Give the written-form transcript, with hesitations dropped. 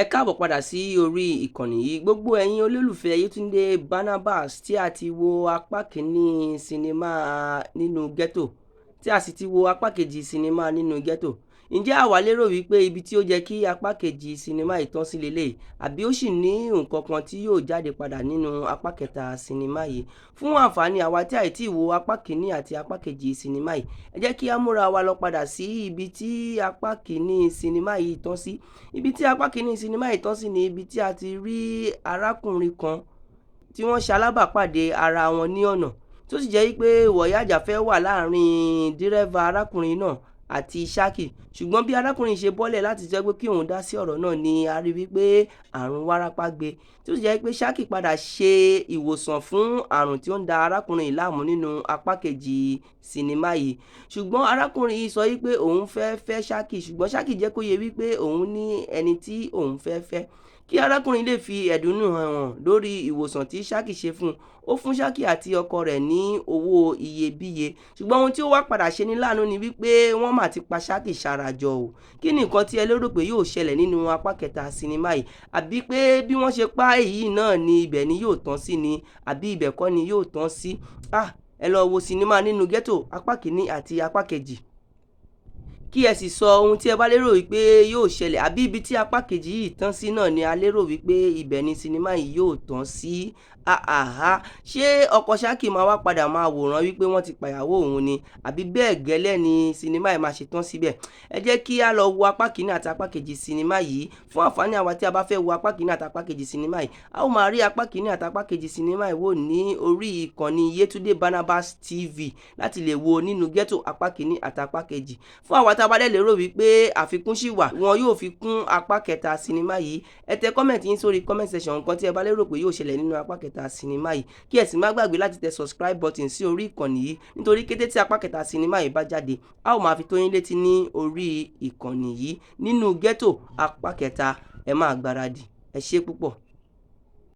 Ẹ káàbọ̀ padà sí orí ìkànnì yìí. Gbogbo ẹ̀yin olólùfẹ́ Yetunde Banabas tí a ti wo apá kìíní sinimá nínú ghetto, tí a sì ti wo apá kejì sinimá nínú ghetto. Ǹjẹ́ àwa lérò wípé ibi tí ó jẹ́ kí apá kejì sinimá ìtàn sí lélẹ̀, àbí ó sì ní nǹkan kan tí yóò jáde padà nínú apá kẹta sinimá yìí? Fún àǹfààní àwa tí àìtí wo apá kìíní àti apá kejì sinimá yìí, ẹ jẹ́ kí á múra wa lọ padà sí ibi tí apá kìíní sinimá yìí tán sí. Ibi tí apá kìíní sinimá yìí tán sí ni ibi tí a ti rí arákùnrin kan tí wọ́n ṣe alábàápàdé ara wọn ní ọ̀nà, tó sì jẹ́ wípé wọ̀yáàjà fẹ́ wà láàrin dírẹ́fà arákùnrin náà àti Ṣákì. Ṣùgbọ́n bí arákùnrin ṣe bọ́lẹ̀ láti jẹ́ pé kí òun dá sí ọ̀rọ̀ náà ni a rí wípé àrùn wárápá gbé, tó sì jẹ́ pé Ṣákì padà ṣe ìwòsàn fún àrùn tí ó ń da arákùnrin yìí láàmú nínú apá kejì sinimá yìí. Ṣùgbọ́n arákùnrin yìí sọ wípé òun fẹ́ Ṣákì, ṣùgbọ́n Ṣákì jẹ́ kó yé wípé òun ní ẹni tí òun fẹ́. Kí arákùnrin lè fi ẹ̀dùnnú hàn lórí ìwòsàn tí Ṣákì ṣe fún un, ó fún Ṣákì àti ọkọ rẹ̀ ní owó iyebíye. Ṣùgbọ́n ohun tí ó wá padà ṣe ní láàánú ni wípé wọ́n mà ti pa Ṣákì ṣarajọ o. Kí ni nǹkan tí ẹ lérò pé yóò ṣẹlẹ̀ nínú apá kẹta sinimá yìí? Àbí pé bí wọ́n ṣe pa èyí náà ni ibẹ̀ ni yóò tán sí ni, àbí ibẹ̀ kọ́ ni yóò tán sí? Ẹ lọ wo sinimá nínú ghetto apá kìíní àti apá kejì, kí ẹ sì sọ ohun tí ẹ bá lérò wípé yóò ṣẹlẹ̀, àbí ibi tí apá kejì yìí tán sí náà ni a lérò wípé ibẹ̀ ni sinimá yìí yóò tán sí. Ṣé ọkọ Ṣákì máa wá padà máa wòran wípé wọ́n ti pàyàwó òun ni, àbí bẹ́ẹ̀ gẹ́lẹ́ ni sinimá yìí máa ṣe tán síbẹ̀? Ẹ jẹ́ kí a lọ wo apá kìíní àti apá kejì sinimá yìí. Fún àǹfààní àwa tí a bá fẹ́ wo apá kìíní àti apá kejì sinimá yìí, a ó máa rí apá kìíní àti apá kejì sinimá yìí wò ní orí ìkànnì Yetunde Banabas TV láti lè wo nínú ghetto apá kìíní àti apá kejì. Fún àwa tí a bá dẹ̀ lérò wípé àfikún ṣì wà, wọn yóò fi kún apá kẹta sinimá yìí, ẹ tẹ kọ́mẹ̀ntì yín sórí comment section nǹkan tí ẹ bá lérò pé yóò ṣẹlẹ̀ nínú apá kẹta sinimá yìí. Kí ẹ sì má gbàgbé láti tẹ subscribe button sí orí ìkànnì yìí, nítorí kété tí apá kẹta sinimá yìí bá jáde, a ó máa fi tó yín létí ní orí ìkànnì yìí. Nínú ghetto apá kẹta, ẹ máa gbáradì. Ẹ ṣé púpọ̀.